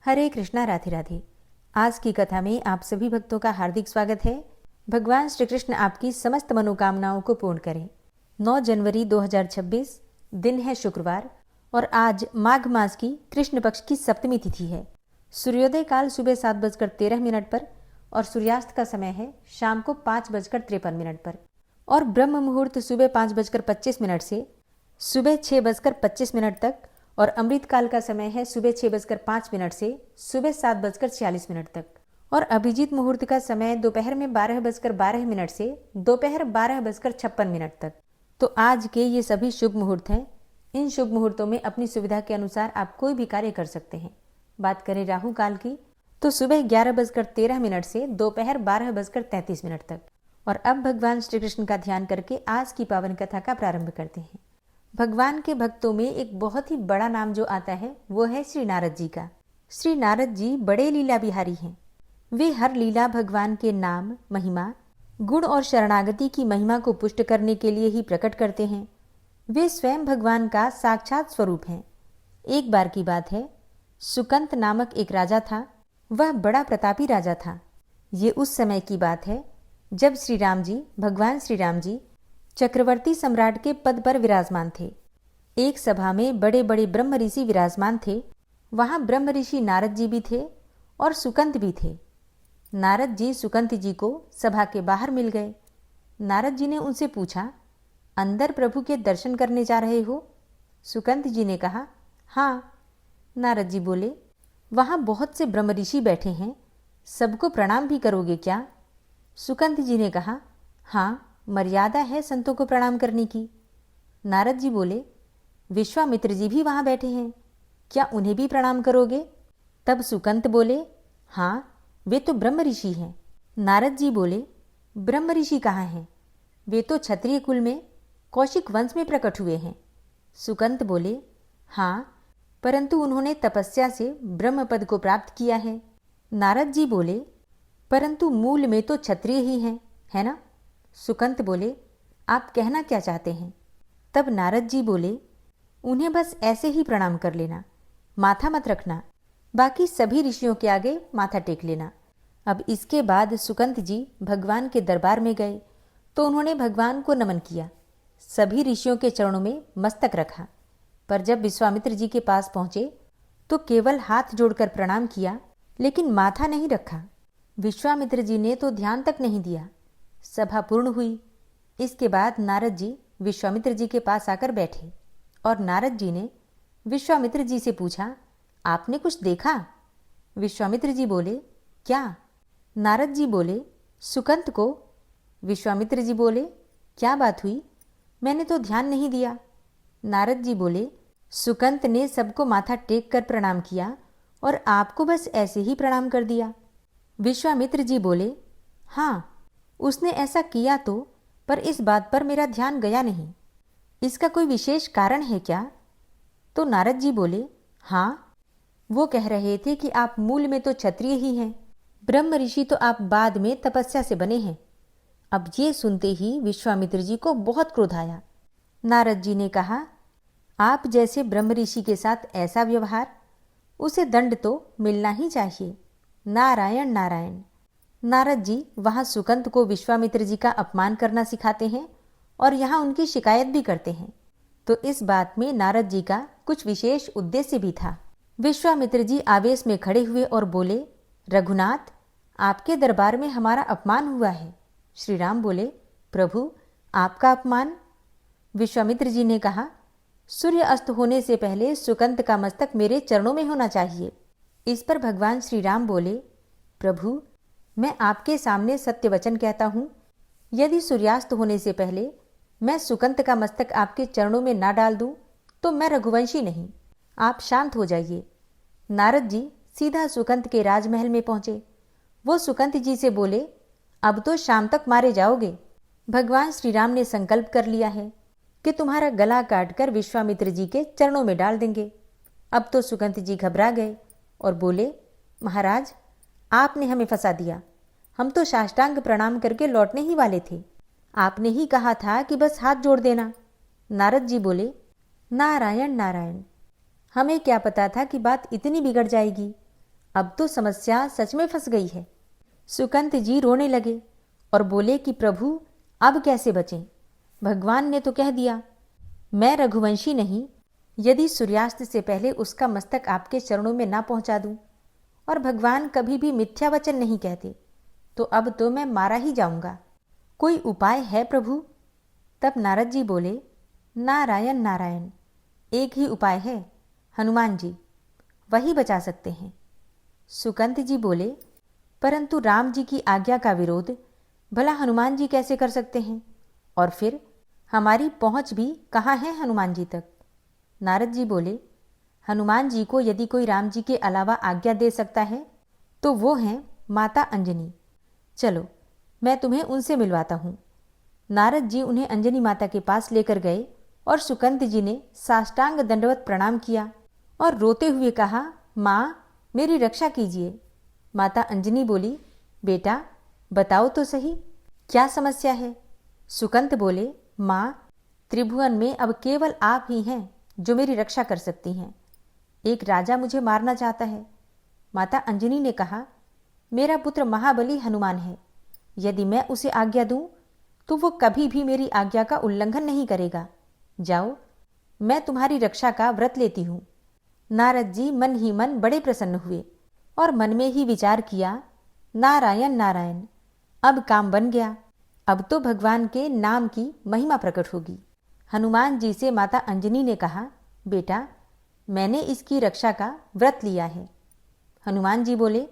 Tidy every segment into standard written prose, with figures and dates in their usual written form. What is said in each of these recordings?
हरे कृष्णा, राधे राधे। आज की कथा में आप सभी भक्तों का हार्दिक स्वागत है। भगवान श्री कृष्ण आपकी समस्त मनोकामनाओं को पूर्ण करें। 9 जनवरी 2026 दिन है शुक्रवार और आज माघ मास की कृष्ण पक्ष की सप्तमी तिथि है। सूर्योदय काल सुबह 7:13 पर और सूर्यास्त का समय है शाम को 5:53 पर और ब्रह्म मुहूर्त सुबह 5:25 से सुबह 6:25 तक और अमृत काल का समय है सुबह 6:05 से सुबह 7:46 तक और अभिजीत मुहूर्त का समय दोपहर में 12:12 से दोपहर 12:56 तक। तो आज के ये सभी शुभ मुहूर्त हैं। इन शुभ मुहूर्तों में अपनी सुविधा के अनुसार आप कोई भी कार्य कर सकते हैं। बात करें राहु काल की तो सुबह 11:13 से दोपहर 12:33 तक। और अब भगवान श्री कृष्ण का ध्यान करके आज की पावन कथा का प्रारंभ करते हैं। भगवान के भक्तों में एक बहुत ही बड़ा नाम जो आता है वो है श्री नारद जी का। श्री नारद जी बड़े लीला बिहारी हैं। वे हर लीला भगवान के नाम, महिमा, गुण और शरणागति की महिमा को पुष्ट करने के लिए ही प्रकट करते हैं। वे स्वयं भगवान का साक्षात स्वरूप हैं। एक बार की बात है, सुकंत नामक एक राजा था। वह बड़ा प्रतापी राजा था। ये उस समय की बात है जब भगवान श्री राम जी चक्रवर्ती सम्राट के पद पर विराजमान थे। एक सभा में बड़े बड़े ब्रह्म ऋषि विराजमान थे। वहां ब्रह्म ऋषि नारद जी भी थे और सुकंत भी थे। नारद जी सुकंत जी को सभा के बाहर मिल गए। नारद जी ने उनसे पूछा, अंदर प्रभु के दर्शन करने जा रहे हो? सुकंत जी ने कहा, हाँ। नारद जी बोले, वहां बहुत से ब्रह्म ऋषि बैठे हैं, सबको प्रणाम भी करोगे क्या? सुकंत जी ने कहा, हाँ, मर्यादा है संतों को प्रणाम करने की। नारद जी बोले, विश्वामित्र जी भी वहां बैठे हैं, क्या उन्हें भी प्रणाम करोगे? तब सुकंत बोले, हाँ, वे तो ब्रह्म ऋषि हैं। नारद जी बोले, ब्रह्म ऋषि कहाँ हैं? वे तो क्षत्रिय कुल में कौशिक वंश में प्रकट हुए हैं। सुकंत बोले, हाँ, परंतु उन्होंने तपस्या से ब्रह्म पद को प्राप्त किया है। नारद जी बोले, परंतु मूल में तो क्षत्रिय ही हैं, है ना? सुकंत बोले, आप कहना क्या चाहते हैं? तब नारद जी बोले, उन्हें बस ऐसे ही प्रणाम कर लेना, माथा मत रखना, बाकी सभी ऋषियों के आगे माथा टेक लेना। अब इसके बाद सुकंत जी भगवान के दरबार में गए तो उन्होंने भगवान को नमन किया। सभी ऋषियों के चरणों में मस्तक रखा, पर जब विश्वामित्र जी के पास पहुंचे तो केवल हाथ जोड़कर प्रणाम किया, लेकिन माथा नहीं रखा। विश्वामित्र जी ने तो ध्यान तक नहीं दिया। सभा पूर्ण हुई। इसके बाद नारद जी विश्वामित्र जी के पास आकर बैठे और नारद जी ने विश्वामित्र जी से पूछा, आपने कुछ देखा? विश्वामित्र जी बोले, क्या? नारद जी बोले, सुकंत को। विश्वामित्र जी बोले, क्या बात हुई? मैंने तो ध्यान नहीं दिया। नारद जी बोले, सुकंत ने सबको माथा टेक कर प्रणाम किया और आपको बस ऐसे ही प्रणाम कर दिया। विश्वामित्र जी बोले, हाँ, उसने ऐसा किया तो, पर इस बात पर मेरा ध्यान गया नहीं। इसका कोई विशेष कारण है क्या? तो नारद जी बोले, हाँ, वो कह रहे थे कि आप मूल में तो क्षत्रिय ही हैं, ब्रह्म ऋषि तो आप बाद में तपस्या से बने हैं। अब ये सुनते ही विश्वामित्र जी को बहुत क्रोध आया। नारद जी ने कहा, आप जैसे ब्रह्म ऋषि के साथ ऐसा व्यवहार, उसे दंड तो मिलना ही चाहिए। नारायण नारायण। नारद जी वहां सुकंत को विश्वामित्र जी का अपमान करना सिखाते हैं और यहाँ उनकी शिकायत भी करते हैं। तो इस बात में नारद जी का कुछ विशेष उद्देश्य भी था। विश्वामित्र जी आवेश में खड़े हुए और बोले, रघुनाथ, आपके दरबार में हमारा अपमान हुआ है। श्री राम बोले, प्रभु, आपका अपमान? विश्वामित्र जी ने कहा, सूर्य अस्त होने से पहले सुकंत का मस्तक मेरे चरणों में होना चाहिए। इस पर भगवान श्री राम बोले, प्रभु, मैं आपके सामने सत्य वचन कहता हूं, यदि सूर्यास्त होने से पहले मैं सुकंत का मस्तक आपके चरणों में ना डाल दूं तो मैं रघुवंशी नहीं। आप शांत हो जाइए। नारद जी सीधा सुकंत के राजमहल में पहुंचे। वो सुकंत जी से बोले, अब तो शाम तक मारे जाओगे। भगवान श्री राम ने संकल्प कर लिया है कि तुम्हारा गला काटकर विश्वामित्र जी के चरणों में डाल देंगे। अब तो सुकंत जी घबरा गए और बोले, महाराज, आपने हमें फंसा दिया। हम तो साष्टांग प्रणाम करके लौटने ही वाले थे। आपने ही कहा था कि बस हाथ जोड़ देना। नारद जी बोले, नारायण नारायण, हमें क्या पता था कि बात इतनी बिगड़ जाएगी। अब तो समस्या सच में फंस गई है। सुकंत जी रोने लगे और बोले कि प्रभु अब कैसे बचें? भगवान ने तो कह दिया, मैं रघुवंशी नहीं, यदि सूर्यास्त से पहले उसका मस्तक आपके चरणों में ना पहुंचा दूं, और भगवान कभी भी मिथ्या वचन नहीं कहते, तो अब तो मैं मारा ही जाऊंगा। कोई उपाय है प्रभु? तब नारद जी बोले, नारायण नारायण, एक ही उपाय है, हनुमान जी, वही बचा सकते हैं। सुकंत जी बोले, परंतु राम जी की आज्ञा का विरोध भला हनुमान जी कैसे कर सकते हैं? और फिर हमारी पहुंच भी कहाँ है हनुमान जी तक? नारद जी बोले, हनुमान जी को यदि कोई राम जी के अलावा आज्ञा दे सकता है तो वो हैं माता अंजनी। चलो मैं तुम्हें उनसे मिलवाता हूँ। नारद जी उन्हें अंजनी माता के पास लेकर गए और सुकंत जी ने साष्टांग दंडवत प्रणाम किया और रोते हुए कहा, माँ मेरी रक्षा कीजिए। माता अंजनी बोली, बेटा बताओ तो सही, क्या समस्या है? सुकंत बोले, माँ त्रिभुवन में अब केवल आप ही हैं जो मेरी रक्षा कर सकती हैं। एक राजा मुझे मारना चाहता है। माता अंजनी ने कहा, मेरा पुत्र महाबली हनुमान है, यदि मैं उसे आज्ञा दूं तो वो कभी भी मेरी आज्ञा का उल्लंघन नहीं करेगा। जाओ, मैं तुम्हारी रक्षा का व्रत लेती हूँ। नारद जी मन ही मन बड़े प्रसन्न हुए और मन में ही विचार किया, नारायण नारायण, अब काम बन गया। अब तो भगवान के नाम की महिमा प्रकट होगी। हनुमान जी से माता अंजनी ने कहा, बेटा मैंने इसकी रक्षा का व्रत लिया है। हनुमान जी बोले,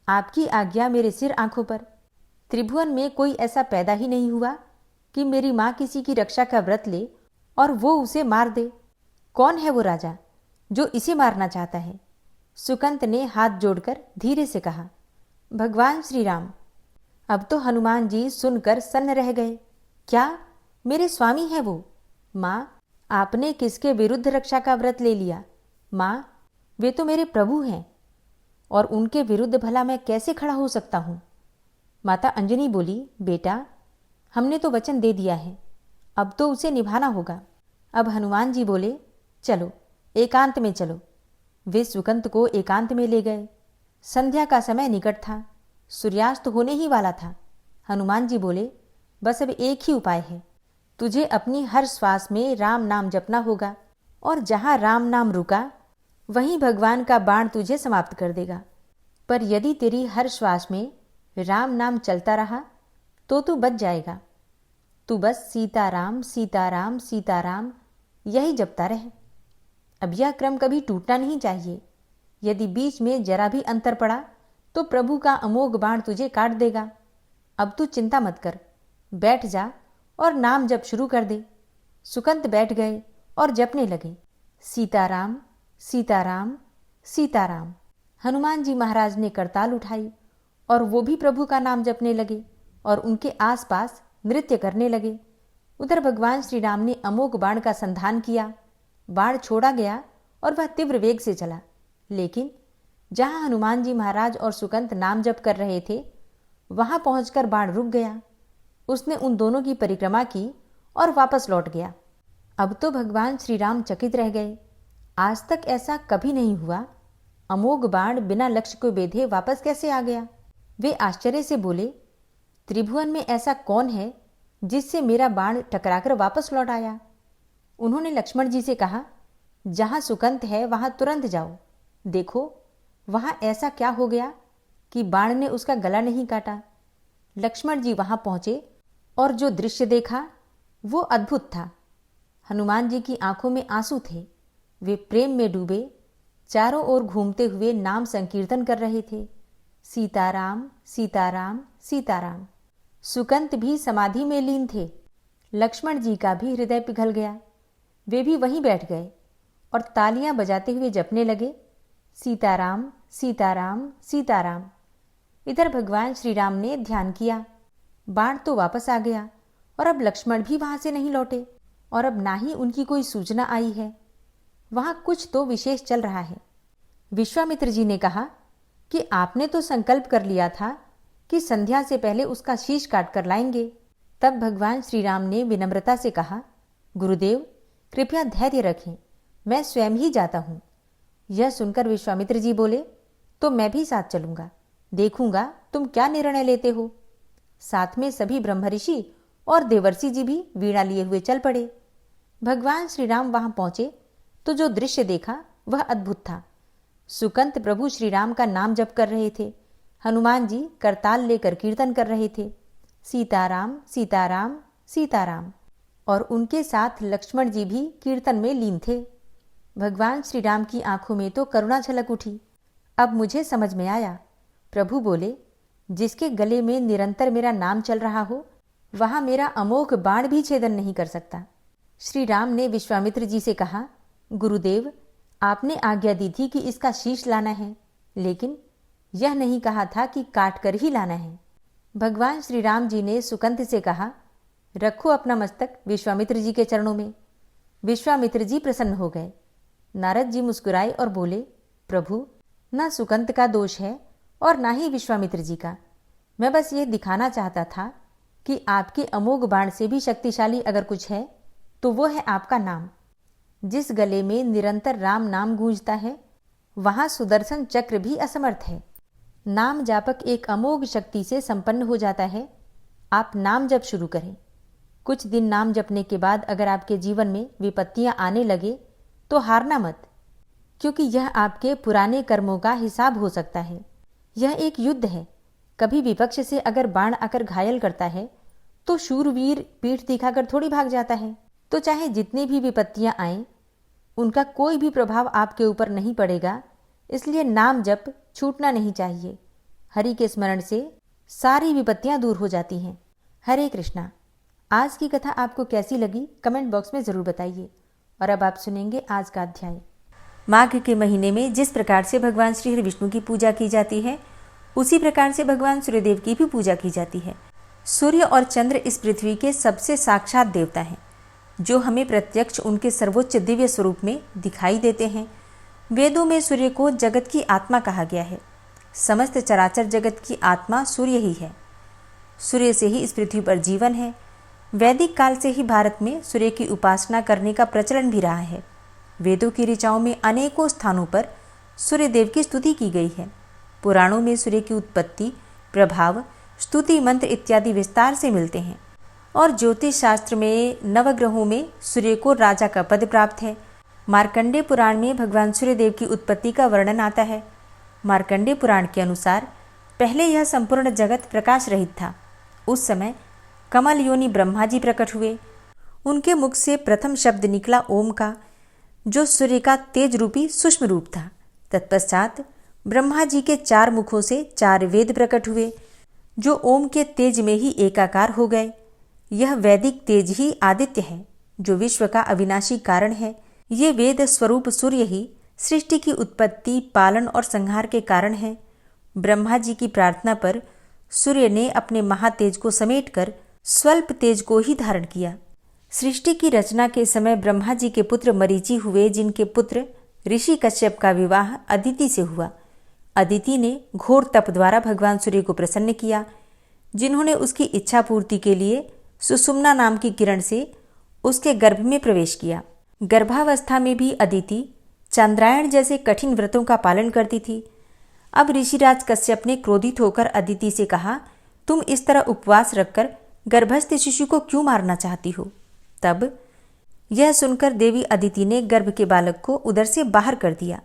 आपकी आज्ञा मेरे सिर आंखों पर। त्रिभुवन में कोई ऐसा पैदा ही नहीं हुआ कि मेरी माँ किसी की रक्षा का व्रत ले और वो उसे मार दे। कौन है वो राजा जो इसे मारना चाहता है? सुकंत ने हाथ जोड़कर धीरे से कहा, भगवान श्री राम। अब तो हनुमान जी सुनकर सन्न रह गए। क्या मेरे स्वामी है वो? माँ आपने किसके विरुद्ध रक्षा का व्रत ले लिया? माँ वे तो मेरे प्रभु हैं और उनके विरुद्ध भला मैं कैसे खड़ा हो सकता हूँ? माता अंजनी बोली, बेटा हमने तो वचन दे दिया है, अब तो उसे निभाना होगा। अब हनुमान जी बोले, चलो एकांत में चलो। वे सुकंत को एकांत में ले गए। संध्या का समय निकट था, सूर्यास्त होने ही वाला था। हनुमान जी बोले, बस अब एक ही उपाय है, तुझे अपनी हर श्वास में राम नाम जपना होगा और जहाँ राम नाम रुका वहीं भगवान का बाण तुझे समाप्त कर देगा। पर यदि तेरी हर श्वास में राम नाम चलता रहा तो तू बच जाएगा। तू बस सीताराम सीताराम सीताराम यही जपता रहे। अब यह क्रम कभी टूटना नहीं चाहिए। यदि बीच में जरा भी अंतर पड़ा तो प्रभु का अमोघ बाण तुझे काट देगा। अब तू चिंता मत कर, बैठ जा और नाम जप शुरू कर दे। सुकंत बैठ गए और जपने लगे, सीताराम सीताराम सीताराम। हनुमान जी महाराज ने करताल उठाई और वो भी प्रभु का नाम जपने लगे और उनके आसपास नृत्य करने लगे। उधर भगवान श्री राम ने अमोघ बाण का संधान किया। बाण छोड़ा गया और वह तीव्र वेग से चला, लेकिन जहां हनुमान जी महाराज और सुकंत नाम जप कर रहे थे वहां पहुंचकर बाण रुक गया। उसने उन दोनों की परिक्रमा की और वापस लौट गया। अब तो भगवान श्री राम चकित रह गए। आज तक ऐसा कभी नहीं हुआ। अमोघ बाण बिना लक्ष्य को बेधे वापस कैसे आ गया? वे आश्चर्य से बोले, त्रिभुवन में ऐसा कौन है जिससे मेरा बाण टकराकर वापस लौट आया? उन्होंने लक्ष्मण जी से कहा, जहां सुकंत है वहां तुरंत जाओ, देखो वहां ऐसा क्या हो गया कि बाण ने उसका गला नहीं काटा। लक्ष्मण जी वहां पहुंचे और जो दृश्य देखा वो अद्भुत था। हनुमान जी की आंखों में आंसू थे। वे प्रेम में डूबे चारों ओर घूमते हुए नाम संकीर्तन कर रहे थे, सीताराम सीताराम सीताराम। सुकंत भी समाधि में लीन थे। लक्ष्मण जी का भी हृदय पिघल गया। वे भी वहीं बैठ गए और तालियां बजाते हुए जपने लगे, सीताराम सीताराम सीताराम। इधर भगवान श्री राम ने ध्यान किया। बाण तो वापस आ गया और अब लक्ष्मण भी वहां से नहीं लौटे और अब ना ही उनकी कोई सूचना आई है। वहां कुछ तो विशेष चल रहा है। विश्वामित्र जी ने कहा कि आपने तो संकल्प कर लिया था कि संध्या से पहले उसका शीश काट कर लाएंगे। तब भगवान श्री राम ने विनम्रता से कहा, गुरुदेव कृपया धैर्य रखें, मैं स्वयं ही जाता हूं। यह सुनकर विश्वामित्र जी बोले, तो मैं भी साथ चलूंगा, देखूंगा तुम क्या निर्णय लेते हो। साथ में सभी ब्रह्मऋषि और देवर्षि जी भी वीणा लिए हुए चल पड़े। भगवान श्री राम वहां पहुंचे तो जो दृश्य देखा वह अद्भुत था। सुकंत प्रभु श्री राम का नाम जप कर रहे थे। हनुमान जी करताल लेकर कीर्तन कर रहे थे, सीताराम सीताराम सीताराम। और उनके साथ लक्ष्मण जी भी कीर्तन में लीन थे। भगवान श्री राम की आंखों में तो करुणा झलक उठी। अब मुझे समझ में आया। प्रभु बोले, जिसके गले में निरंतर मेरा नाम चल रहा हो, वहां मेरा अमोघ बाण भी छेदन नहीं कर सकता। श्री राम ने विश्वामित्र जी से कहा, गुरुदेव, आपने आज्ञा दी थी कि इसका शीश लाना है, लेकिन यह नहीं कहा था कि काट कर ही लाना है। भगवान श्री राम जी ने सुकंत से कहा, रखो अपना मस्तक विश्वामित्र जी के चरणों में। विश्वामित्र जी प्रसन्न हो गए। नारद जी मुस्कुराए और बोले, प्रभु, न सुकंत का दोष है और ना ही विश्वामित्र जी का। मैं बस यह दिखाना चाहता था कि आपके अमोघ बाण से भी शक्तिशाली अगर कुछ है तो वो है आपका नाम। जिस गले में निरंतर राम नाम गूंजता है, वहां सुदर्शन चक्र भी असमर्थ है। नाम जापक एक अमोघ शक्ति से संपन्न हो जाता है। आप नाम जप शुरू करें। कुछ दिन नाम जपने के बाद अगर आपके जीवन में विपत्तियां आने लगे तो हारना मत, क्योंकि यह आपके पुराने कर्मों का हिसाब हो सकता है। यह एक युद्ध है। कभी विपक्ष से अगर बाण आकर घायल करता है तो शूरवीर पीठ दिखाकर थोड़ी भाग जाता है। तो चाहे जितनी भी विपत्तियां आएं, उनका कोई भी प्रभाव आपके ऊपर नहीं पड़ेगा। इसलिए नाम जप छूटना नहीं चाहिए। हरि के स्मरण से सारी विपत्तियां दूर हो जाती हैं। हरे कृष्णा। आज की कथा आपको कैसी लगी कमेंट बॉक्स में जरूर बताइए। और अब आप सुनेंगे आज का अध्याय। माघ के महीने में जिस प्रकार से भगवान श्री हरि विष्णु की पूजा की जाती है, उसी प्रकार से भगवान सूर्यदेव की भी पूजा की जाती है। सूर्य और चंद्र इस पृथ्वी के सबसे साक्षात देवता हैं, जो हमें प्रत्यक्ष उनके सर्वोच्च दिव्य स्वरूप में दिखाई देते हैं। वेदों में सूर्य को जगत की आत्मा कहा गया है। समस्त चराचर जगत की आत्मा सूर्य ही है। सूर्य से ही इस पृथ्वी पर जीवन है। वैदिक काल से ही भारत में सूर्य की उपासना करने का प्रचलन भी रहा है। वेदों की ऋचाओं में अनेकों स्थानों पर सूर्य देव की स्तुति की गई है। पुराणों में सूर्य की उत्पत्ति, प्रभाव, स्तुति मंत्र इत्यादि विस्तार से मिलते हैं। और ज्योतिष शास्त्र में नवग्रहों में सूर्य को राजा का पद प्राप्त है। मार्कंडेय पुराण में भगवान सूर्यदेव की उत्पत्ति का वर्णन आता है। मार्कंडेय पुराण के अनुसार पहले यह संपूर्ण जगत प्रकाश रहित था। उस समय कमल योनि ब्रह्मा जी प्रकट हुए। उनके मुख से प्रथम शब्द निकला ओम का, जो सूर्य का तेज रूपी सूक्ष्म रूप था। तत्पश्चात ब्रह्मा जी के 4 मुखों से 4 वेद प्रकट हुए, जो ओम के तेज में ही एकाकार हो गए। यह वैदिक तेज ही आदित्य है, जो विश्व का अविनाशी कारण है। ये वेद स्वरूप सूर्य ही सृष्टि की उत्पत्ति, पालन और संहार के कारण है। ब्रह्मा जी की प्रार्थना पर सूर्य ने अपने महातेज को समेटकर स्वल्प तेज को ही धारण किया। सृष्टि की रचना के समय ब्रह्मा जी के पुत्र मरीचि हुए, जिनके पुत्र ऋषि कश्यप का विवाह अदिति से हुआ। अदिति ने घोर तप द्वारा भगवान सूर्य को प्रसन्न किया, जिन्होंने उसकी इच्छा पूर्ति के लिए सुषुम्ना नाम की किरण से उसके गर्भ में प्रवेश किया। गर्भावस्था में भी अदिति चांद्रायण जैसे कठिन व्रतों का पालन करती थी। अब ऋषिराज कश्यप ने क्रोधित होकर अदिति से कहा, तुम इस तरह उपवास रखकर गर्भस्थ शिशु को क्यों मारना चाहती हो? तब यह सुनकर देवी अदिति ने गर्भ के बालक को उदर से बाहर कर दिया,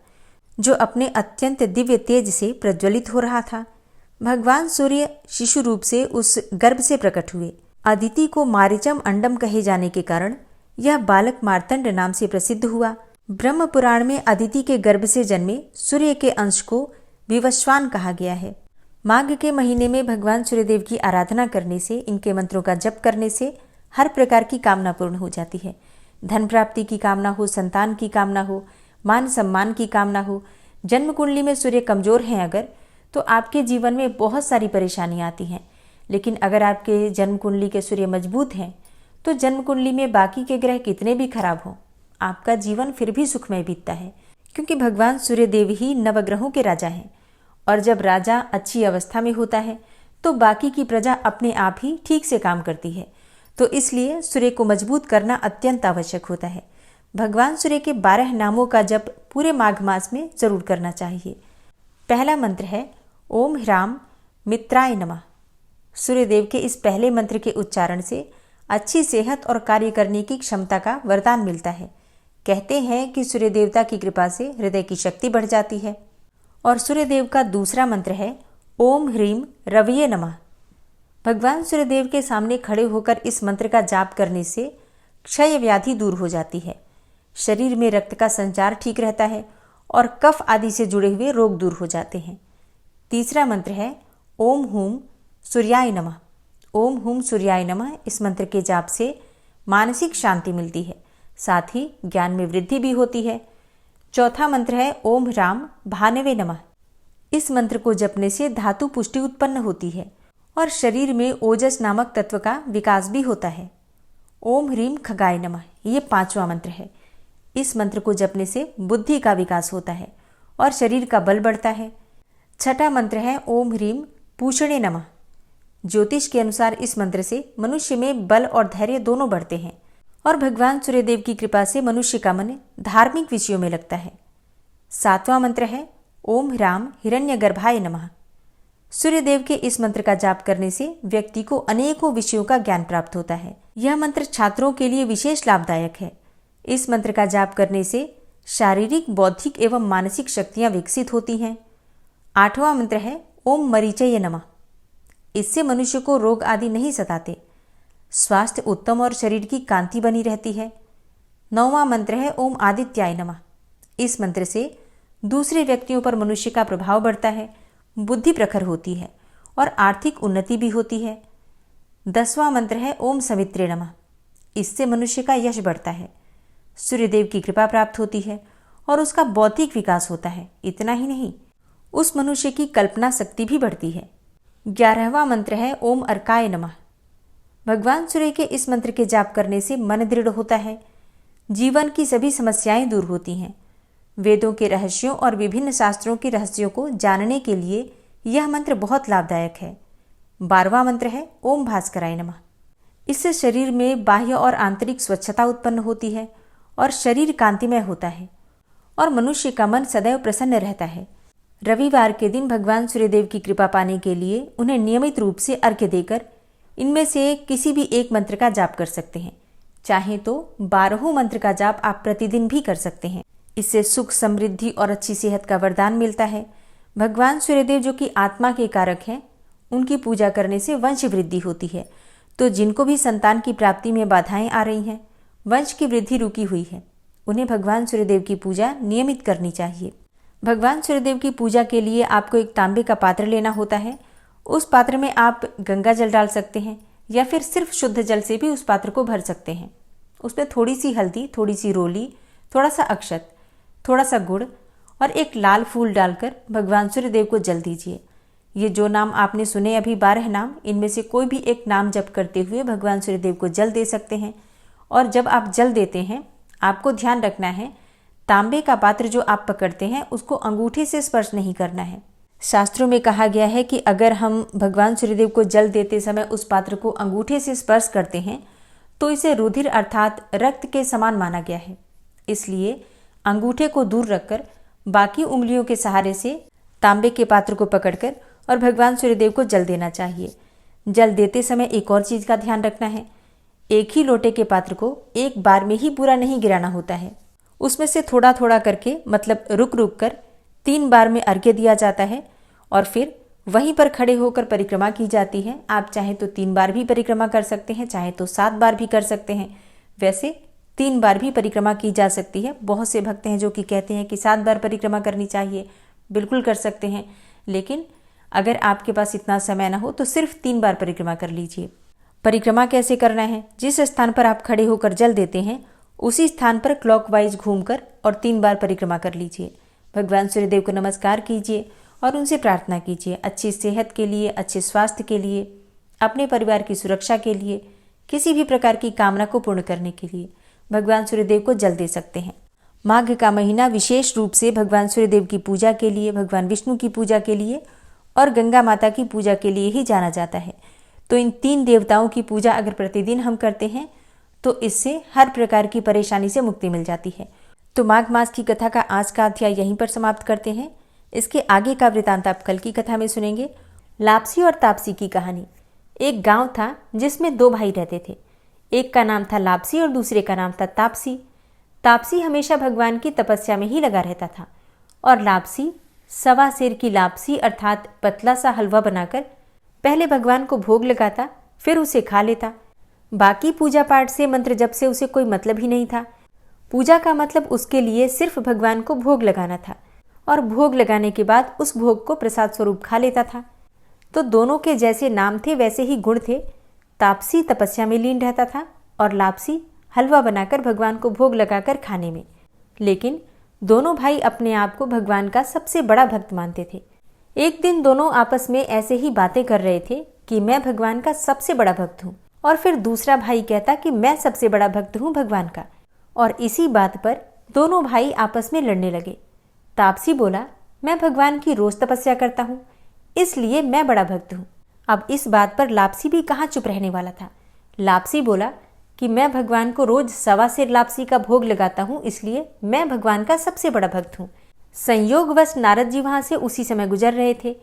जो अपने अत्यंत दिव्य तेज से प्रज्वलित हो रहा था। भगवान सूर्य शिशु रूप से उस गर्भ से प्रकट हुए। अदिति को मारीचम अंडम कहे जाने के कारण यह बालक मार्तंड नाम से प्रसिद्ध हुआ। ब्रह्म पुराण में अदिति के गर्भ से जन्मे सूर्य के अंश को विवस्वान कहा गया है। माघ के महीने में भगवान सूर्यदेव की आराधना करने से, इनके मंत्रों का जप करने से हर प्रकार की कामना पूर्ण हो जाती है। धन प्राप्ति की कामना हो, संतान की कामना हो, मान सम्मान की कामना हो। जन्म कुंडली में सूर्य कमजोर हैं अगर, तो आपके जीवन में बहुत सारी परेशानियां आती हैं। लेकिन अगर आपके जन्म कुंडली के सूर्य मजबूत हैं, तो जन्म कुंडली में बाकी के ग्रह कितने भी खराब हों, आपका जीवन फिर भी सुखमय बीतता है, क्योंकि भगवान सूर्यदेव ही नवग्रहों के राजा हैं। और जब राजा अच्छी अवस्था में होता है तो बाकी की प्रजा अपने आप ही ठीक से काम करती है। तो इसलिए सूर्य को मजबूत करना अत्यंत आवश्यक होता है। भगवान सूर्य के 12 नामों का जप पूरे माघ मास में जरूर करना चाहिए। पहला मंत्र है ओम ह्राम मित्राय नमः। सूर्यदेव के इस पहले मंत्र के उच्चारण से अच्छी सेहत और कार्य करने की क्षमता का वरदान मिलता है। कहते हैं कि सूर्य देवता की कृपा से हृदय की शक्ति बढ़ जाती है। और सूर्यदेव का दूसरा मंत्र है ओम ह्रीम रवये नमः। भगवान सूर्यदेव के सामने खड़े होकर इस मंत्र का जाप करने से क्षय व्याधि दूर हो जाती है, शरीर में रक्त का संचार ठीक रहता है और कफ आदि से जुड़े हुए रोग दूर हो जाते हैं। तीसरा मंत्र है ओम हूम सूर्याय नमः। ओम हूम सूर्याय नमः इस मंत्र के जाप से मानसिक शांति मिलती है, साथ ही ज्ञान में वृद्धि भी होती है। चौथा मंत्र है ओम राम भानवे नमः। इस मंत्र को जपने से धातु पुष्टि उत्पन्न होती है और शरीर में ओजस नामक तत्व का विकास भी होता है। ओम ह्रीम खगाय नमः ये पांचवा मंत्र है। इस मंत्र को जपने से बुद्धि का विकास होता है और शरीर का बल बढ़ता है। छठा मंत्र है ओम ह्रीम पूषणे नमः। ज्योतिष के अनुसार इस मंत्र से मनुष्य में बल और धैर्य दोनों बढ़ते हैं और भगवान सूर्यदेव की कृपा से मनुष्य का मन धार्मिक विषयों में लगता है। सातवां मंत्र है ओम ह्राम हिरण्यगर्भाय नमः। सूर्यदेव के इस मंत्र का जाप करने से व्यक्ति को अनेकों विषयों का ज्ञान प्राप्त होता है। यह मंत्र छात्रों के लिए विशेष लाभदायक है। इस मंत्र का जाप करने से शारीरिक, बौद्धिक एवं मानसिक शक्तियां विकसित होती हैं। आठवां मंत्र है ओम मरीचय नमः। इससे मनुष्य को रोग आदि नहीं सताते, स्वास्थ्य उत्तम और शरीर की कांति बनी रहती है। नौवां मंत्र है ओम आदित्याय नमः। इस मंत्र से दूसरे व्यक्तियों पर मनुष्य का प्रभाव बढ़ता है, बुद्धि प्रखर होती है और आर्थिक उन्नति भी होती है। 10वां मंत्र है ओम सवित्रे नमः। इससे मनुष्य का यश बढ़ता है, सूर्यदेव की कृपा प्राप्त होती है और उसका बौद्धिक विकास होता है। इतना ही नहीं, उस मनुष्य की कल्पना शक्ति भी बढ़ती है। 11वां मंत्र है ओम अर्काय नमः। भगवान सूर्य के इस मंत्र के जाप करने से मन दृढ़ होता है, जीवन की सभी समस्याएं दूर होती हैं। वेदों के रहस्यों और विभिन्न शास्त्रों के रहस्यों को जानने के लिए यह मंत्र बहुत लाभदायक है। 12वां मंत्र है ओम भास्कराय नमः। इससे शरीर में बाह्य और आंतरिक स्वच्छता उत्पन्न होती है और शरीर कांतिमय होता है और मनुष्य का मन सदैव प्रसन्न रहता है। रविवार के दिन भगवान सूर्यदेव की कृपा पाने के लिए उन्हें नियमित रूप से अर्घ्य देकर इनमें से किसी भी एक मंत्र का जाप कर सकते हैं। चाहे तो 12 मंत्र का जाप आप प्रतिदिन भी कर सकते हैं। इससे सुख, समृद्धि और अच्छी सेहत का वरदान मिलता है। भगवान सूर्यदेव जो कि आत्मा के कारक हैं, उनकी पूजा करने से वंश वृद्धि होती है। तो जिनको भी संतान की प्राप्ति में बाधाएं आ रही हैं, वंश की वृद्धि रुकी हुई है, उन्हें भगवान सूर्यदेव की पूजा नियमित करनी चाहिए। भगवान सूर्यदेव की पूजा के लिए आपको एक तांबे का पात्र लेना होता है। उस पात्र में आप गंगा जल डाल सकते हैं या फिर सिर्फ शुद्ध जल से भी उस पात्र को भर सकते हैं। उसमें थोड़ी सी हल्दी, थोड़ी सी रोली, थोड़ा सा अक्षत, थोड़ा सा गुड़ और एक लाल फूल डालकर भगवान सूर्यदेव को जल दीजिए। ये जो नाम आपने सुने अभी 12 नाम, इनमें से कोई भी एक नाम जप करते हुए भगवान सूर्यदेव को जल दे सकते हैं। और जब आप जल देते हैं, आपको ध्यान रखना है, तांबे का पात्र जो आप पकड़ते हैं उसको अंगूठे से स्पर्श नहीं करना है। शास्त्रों में कहा गया है कि अगर हम भगवान सूर्यदेव को जल देते समय उस पात्र को अंगूठे से स्पर्श करते हैं तो इसे रुधिर अर्थात रक्त के समान माना गया है। इसलिए अंगूठे को दूर रखकर बाकी उंगलियों के सहारे से तांबे के पात्र को पकड़कर और भगवान सूर्यदेव को जल देना चाहिए। जल देते समय एक और चीज का ध्यान रखना है, एक ही लोटे के पात्र को एक बार में ही पूरा नहीं गिराना होता है। उसमें से थोड़ा थोड़ा करके, मतलब रुक रुक कर 3 बार में अर्घ्य दिया जाता है और फिर वहीं पर खड़े होकर परिक्रमा की जाती है। आप चाहे तो 3 बार भी परिक्रमा कर सकते हैं, चाहे तो 7 बार भी कर सकते हैं। वैसे 3 बार भी परिक्रमा की जा सकती है। बहुत से भक्त हैं जो कि कहते हैं कि 7 बार परिक्रमा करनी चाहिए। बिल्कुल कर सकते हैं, लेकिन अगर आपके पास इतना समय ना हो तो सिर्फ 3 बार परिक्रमा कर लीजिए। परिक्रमा कैसे करना है? जिस स्थान पर आप खड़े होकर जल देते हैं उसी स्थान पर क्लॉकवाइज घूमकर और 3 बार परिक्रमा कर लीजिए। भगवान सूर्यदेव को नमस्कार कीजिए और उनसे प्रार्थना कीजिए अच्छी सेहत के लिए, अच्छे स्वास्थ्य के लिए, अपने परिवार की सुरक्षा के लिए, किसी भी प्रकार की कामना को पूर्ण करने के लिए भगवान सूर्यदेव को जल दे सकते हैं। माघ का महीना विशेष रूप से भगवान सूर्यदेव की पूजा के लिए, भगवान विष्णु की पूजा के लिए और गंगा माता की पूजा के लिए ही जाना जाता है। तो इन 3 देवताओं की पूजा अगर प्रतिदिन हम करते हैं तो इससे हर प्रकार की परेशानी से मुक्ति मिल जाती है। तो माघ मास की कथा का आज का अध्याय यहीं पर समाप्त करते हैं। इसके आगे का वृतांत आप कल की कथा में सुनेंगे। लापसी और तापसी की कहानी। एक गांव था जिसमें दो भाई रहते थे। एक का नाम था लापसी और दूसरे का नाम था तापसी। तापसी हमेशा भगवान की तपस्या में ही लगा रहता था और लापसी सवा सेर की लापसी अर्थात पतला सा हलवा बनाकर पहले भगवान को भोग लगाता, फिर उसे खा लेता। बाकी पूजा पाठ से, मंत्र जप से उसे कोई मतलब ही नहीं था। पूजा का मतलब उसके लिए सिर्फ भगवान को भोग लगाना था और भोग लगाने के बाद उस भोग को प्रसाद स्वरूप खा लेता था। तो दोनों के जैसे नाम थे वैसे ही गुण थे। तापसी तपस्या में लीन रहता था और लापसी हलवा बनाकर भगवान को भोग लगाकर खाने में। लेकिन दोनों भाई अपने आप को भगवान का सबसे बड़ा भक्त मानते थे। एक दिन दोनों आपस में ऐसे ही बातें कर रहे थे कि मैं भगवान का सबसे बड़ा भक्त हूँ, और फिर दूसरा भाई कहता कि मैं सबसे बड़ा भक्त हूँ भगवान का। और इसी बात पर दोनों भाई आपस में लड़ने लगे। तापसी बोला, मैं भगवान की रोज तपस्या करता हूँ, इसलिए मैं बड़ा भक्त हूँ। अब इस बात पर लापसी भी कहाँ चुप रहने वाला था। लापसी बोला कि मैं भगवान को रोज सवा सेर लापसी का भोग लगाता हूँ, इसलिए मैं भगवान का सबसे बड़ा भक्त हूँ। संयोगवश नारद जी वहां से उसी समय गुजर रहे थे।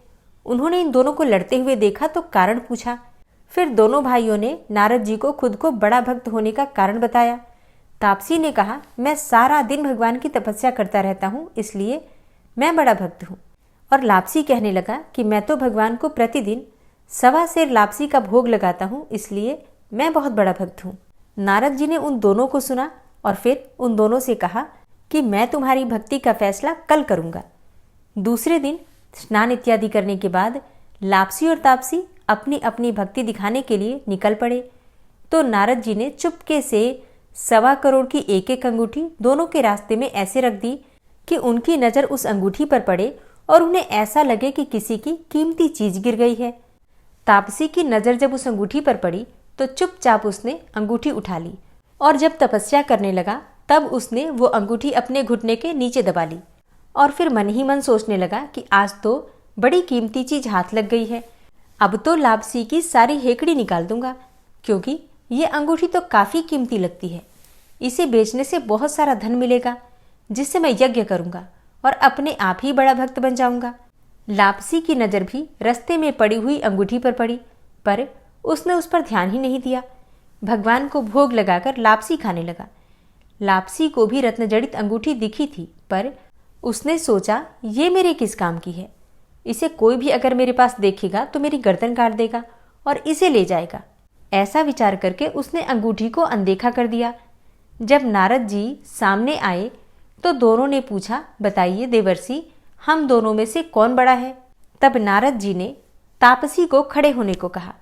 उन्होंने इन दोनों को लड़ते हुए देखा तो कारण पूछा। फिर दोनों भाइयों ने नारद जी को खुद को बड़ा भक्त होने का कारण बताया। तापसी ने कहा, मैं सारा दिन भगवान की तपस्या करता रहता हूँ, इसलिए मैं बड़ा भक्त हूँ। और लापसी कहने लगा कि मैं तो भगवान को प्रतिदिन सवा सेर लापसी का भोग लगाता हूँ, इसलिए मैं बहुत बड़ा भक्त हूँ। नारद जी ने उन दोनों को सुना और फिर उन दोनों से कहा कि मैं तुम्हारी भक्ति का फैसला कल करूंगा। दूसरे दिन स्नान इत्यादि करने के बाद लापसी और तापसी अपनी अपनी भक्ति दिखाने के लिए निकल पड़े। तो नारद जी ने चुपके से 1.25 करोड़ की एक एक अंगूठी दोनों के रास्ते में ऐसे रख दी कि उनकी नजर उस अंगूठी पर पड़े और उन्हें ऐसा लगे कि किसी की कीमती चीज गिर गई है। तापसी की नजर जब उस अंगूठी पर पड़ी तो चुपचाप उसने अंगूठी उठा ली और जब तपस्या करने लगा तब उसने वो अंगूठी अपने घुटने के नीचे दबा ली और फिर मन ही मन सोचने लगा कि आज तो बड़ी कीमती चीज हाथ लग गई है। अब तो लापसी की सारी हेकड़ी निकाल दूंगा, क्योंकि ये अंगूठी तो काफी कीमती लगती है। इसे बेचने से बहुत सारा धन मिलेगा, जिससे मैं यज्ञ करूंगा और अपने आप ही बड़ा भक्त बन जाऊंगा। लापसी की नजर भी रास्ते में पड़ी हुई अंगूठी पर पड़ी, पर उसने उस पर ध्यान ही नहीं दिया। भगवान को भोग लगाकर लापसी खाने लगा। लापसी को भी रत्न जड़ित अंगूठी दिखी थी, पर उसने सोचा ये मेरे किस काम की है। इसे कोई भी अगर मेरे पास देखेगा तो मेरी गर्दन काट देगा और इसे ले जाएगा। ऐसा विचार करके उसने अंगूठी को अनदेखा कर दिया। जब नारद जी सामने आए तो दोनों ने पूछा, बताइए देवर्षि, हम दोनों में से कौन बड़ा है? तब नारद जी ने तापसी को खड़े होने को कहा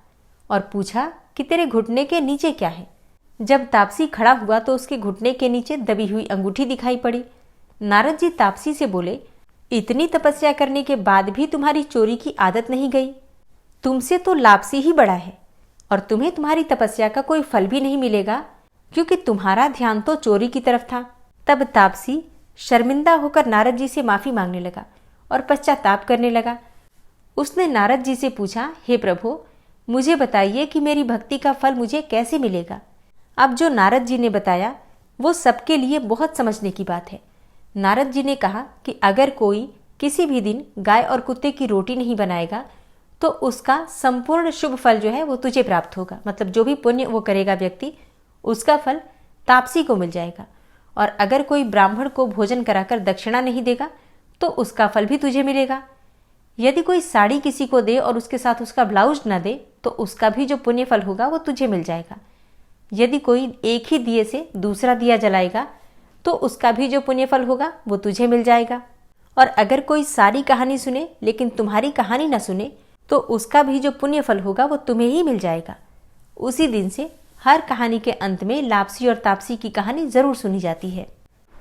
और पूछा कि तेरे घुटने के नीचे क्या है? जब तापसी खड़ा हुआ तो उसके घुटने के नीचे दबी हुई अंगूठी दिखाई पड़ी। नारद जी तापसी से बोले, इतनी तपस्या करने के बाद भी तुम्हारी चोरी की आदत नहीं गई? तुमसे तो लापसी ही बड़ा है और तुम्हें तुम्हारी तपस्या का कोई फल भी नहीं मिलेगा, क्योंकि तुम्हारा ध्यान तो चोरी की तरफ था। तब तापसी शर्मिंदा होकर नारद जी से माफी मांगने लगा और पश्चाताप करने लगा। उसने नारद जी से पूछा, हे प्रभु, मुझे बताइए कि मेरी भक्ति का फल मुझे कैसे मिलेगा? अब जो नारद जी ने बताया वो सबके लिए बहुत समझने की बात है। नारद जी ने कहा कि अगर कोई किसी भी दिन गाय और कुत्ते की रोटी नहीं बनाएगा तो उसका संपूर्ण शुभ फल जो है वो तुझे प्राप्त होगा। मतलब जो भी पुण्य वो करेगा व्यक्ति, उसका फल तापसी को मिल जाएगा। और अगर कोई ब्राह्मण को भोजन कराकर दक्षिणा नहीं देगा तो उसका फल भी तुझे मिलेगा। यदि कोई साड़ी किसी को दे और उसके साथ उसका ब्लाउज न दे तो उसका भी जो पुण्य फल होगा वो तुझे मिल जाएगा। यदि कोई एक ही दिए से दूसरा दिया जलाएगा तो उसका भी जो पुण्य फल होगा वो तुझे मिल जाएगा। और अगर कोई सारी कहानी सुने लेकिन तुम्हारी कहानी न सुने तो उसका भी जो पुण्य फल होगा वो तुम्हें ही मिल जाएगा। उसी दिन से हर कहानी के अंत में लापसी और तापसी की कहानी जरूर सुनी जाती है।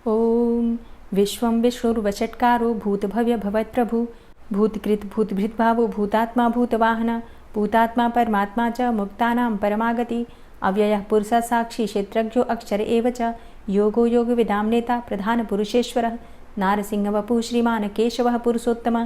ओम विश्वम विष्णुर्वचटकारो भूतभव्य भवत्प्रभु भूतकृत भूतभृत भावो भूतात्मा भूतवाहन भूतात्मा परमात्मा च मुक्तानां परमागति अव्ययः पुरुषः साक्षी क्षेत्रज्ञो अक्षर एव च योगो योग विदाम नेता प्रधान पुरुषेश्वरः नारसिंह वपु श्रीमान केशवः पुरुषोत्तम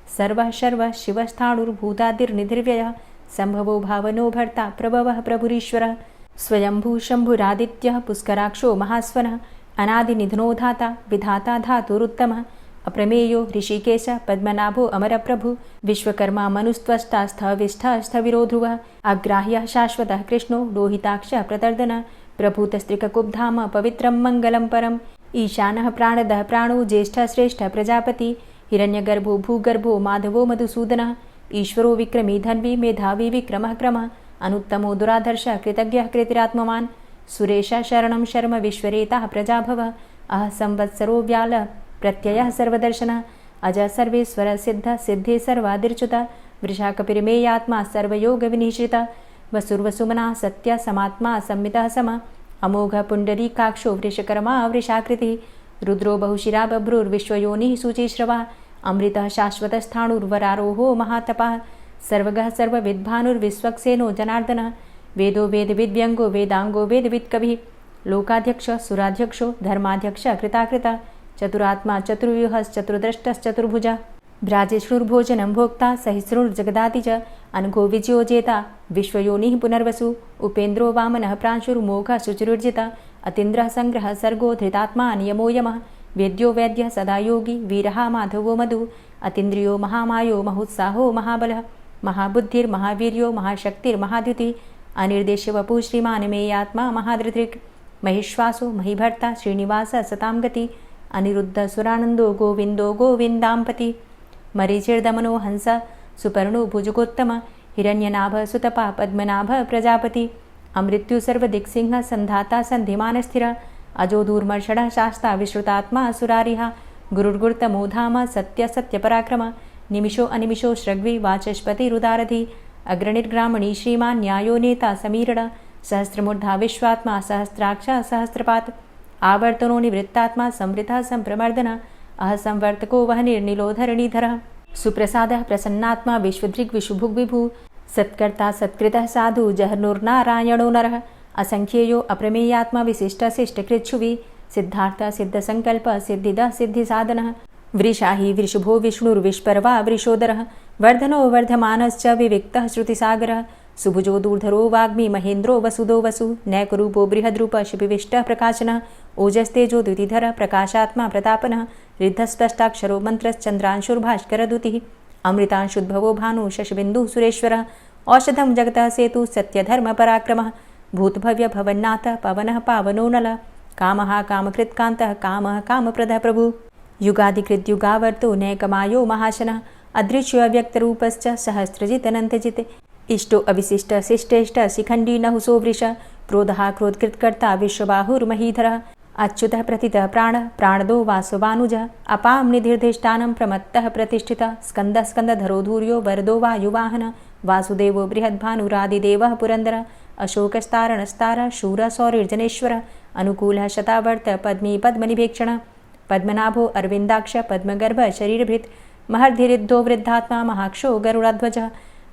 सर्वः शर्वः शिवस्थाणुर्भूतादिर्निधिर्व्ययः संभवो भावनो भर्ता प्रभवः प्रभुरीश्वरः स्वयंभू शंभुरादित्यः पुष्कराक्षो महास्वनः अनादिनिधनो धाता विधाता धातुरुत्तमः अप्रमेयो ऋषिकेश पद्मनाभो अमरप्रभु विश्वकर्मा मनुस्त्वष्टा स्थविष्ठस्थविरो ध्रुवः अग्राह्यः शाश्वतः कृष्णो लोहिताक्षः प्रतर्दन प्रभूतस्त्रिककुब्धाम पवित्रं मङ्गलं परम् ईशानः प्राणदः प्राणो ज्येष्ठः श्रेष्ठः प्रजापति हिरण्यगर्भो भूगर्भो माधवो मधुसूदनः ईश्वरो विक्रमी धन्वी मेधावी विक्रमः क्रमः अनुत्तमो दुराधर्षः कृतज्ञः कृतिरात्मवान् सुरेशः शरणं शर्म विश्वरेताः प्रजाभवः अह संवत्सरो व्याल प्रत्ययः सर्वदर्शनः अज सर्वेश्वर सिद्ध सिद्धे सर्वादिर्च्युत वृषाकपिर्मेयात्मा सर्वयोगविनिश्रित वसुर्वसुमना सत्य समात्मा संमितः सम अमोघ पुण्डरीकाक्षो वृषकर्मा वृषाकृतिः रुद्रो बहुशिरा बभ्रुर्विश्वयोनिः शुचिश्रवः अमृतः शाश्वतस्थाणुर्वरारोहो महातपः सर्वगः सर्वविद्भानुर्विश्वक्सेनो जनार्दनः वेदो वेदविद्व्यङ्गो वेदाङ्गो वेदवित्कविः लोकाध्यक्ष सुराध्यक्षो धर्माध्यक्ष कृताकृत चतुरात्मा चतुर्व्यूहश्चतुर्द्रष्टश्चतुर्भुज भ्राजिष्णुर्भोजनं भोक्ता सहिष्णुर्जगदाति च अनघो विजयोजेता विश्वयोनिः पुनर्वसु उपेन्द्रो वामनः प्रांशुर्मोघः शुचिरुर्जिता अतीन्द्रः सङ्ग्रहः सर्गो धृतात्मा नियमो यमः वेद्यो वैद्यः सदा योगी वीरः माधवो मधु अतीन्द्रियो महामायो महोत्साहो महाबलः महाबुद्धिर्महावीर्यो महाशक्तिर्महाद्युतिः अनिर्देश्य वपुः श्रीमान् मेयात्मा महाधृतिक् महिश्वासो महीभर्ता श्रीनिवास सतां गति अनिरुद्ध सुरानन्दो गोविन्दो गोविन्दाम्पति मरीचिर्दमनो हंस सुपर्णो भुजगोत्तम हिरण्यनाभ सुतपा पद्मनाभ प्रजापति अमृत्यु सर्वदिक्सिंह सन्धाता सन्धिमानस्थिर अजो दूर्मर्षणः शास्ता विश्रुतात्मा सुरारिः गुरुर्गुर्तमो धाम सत्य सत्यपराक्रम निमिषो अनिमिषो श्रग्वी वाचस्पतिरुदारधि अग्रणिर्ग्रामणी श्रीमान् न्यायो नेता समीरण सहस्रमूर्धा विश्वात्मा सहस्राक्ष सहस्रपात् आवर्तनो निवृत्तात्मा संवृतः संप्रमर्दन अह संवर्तको वहनिर्निलोधरणीधरः सुप्रसादः प्रसन्नात्मा विश्वदृग्विशुभुग्विभु सत्कर्ता सत्कृतः साधु जहर्नुर्नारायणो नरः असंख्येयो अप्रमेयात्मा विशिष्टशिष्टकृच्छुवि सिद्धार्थ सिद्धसङ्कल्प सिद्धिदः सिद्धिसाधनः वृषाहि वृषभो विष्णुर्विष्पर्वा वृषोदरः वर्धनो वर्धमानश्च विविक्तः श्रुतिसागरः सुभुजो दूर्धरो वाग्मी महेन्द्रो वसुदो वसु नैकरूपो बृहद्रूप शिपिविष्टः प्रकाशनः ओजस्तेजो द्युतिधर प्रकाशात्मा प्रतापनः रिद्धस्पष्टाक्षरो मन्त्रश्चन्द्रांशुर्भास्करदुतिः अमृतांशुद्भवो भानु शशबिन्दुः सुरेश्वरः औषधं जगतः सेतु सत्यधर्मपराक्रमः भूतभव्य भवन्नाथ पवनः पावनो नलः कामः कामकृत्कान्तः कामः कामप्रदः प्रभु युगादिकृद्युगावर्तो नैकमायो महाशनः अदृश्योऽव्यक्तरूपश्च सहस्रजितनन्तजित् इष्टो अविशिष्ट शिष्टेष्ट शिखण्डी नहुसो वृष क्रोधः क्रोधकृत्कर्ता विश्वबाहुर्महीधरः अच्युतः प्रतितः प्राणदो वासवानुजः अपां निधिर्धिष्ठानं प्रमत्तः प्रतिष्ठितः स्कन्दः स्कन्दधरो धूर्यो वरदो वायुवाहनः वासुदेवो बृहद्भानुरादिदेवः पुरन्दरः अशोकस्तारणस्तारः शूरः सौरिर्जनेश्वरः अनुकूलः शतावर्त पद्मी पद्मनिभेक्षणः पद्मनाभो अरविन्दाक्ष पद्मगर्भ शरीरभृत् महर्धिरिद्धो वृद्धात्मा महाक्षो गरुडाध्वजः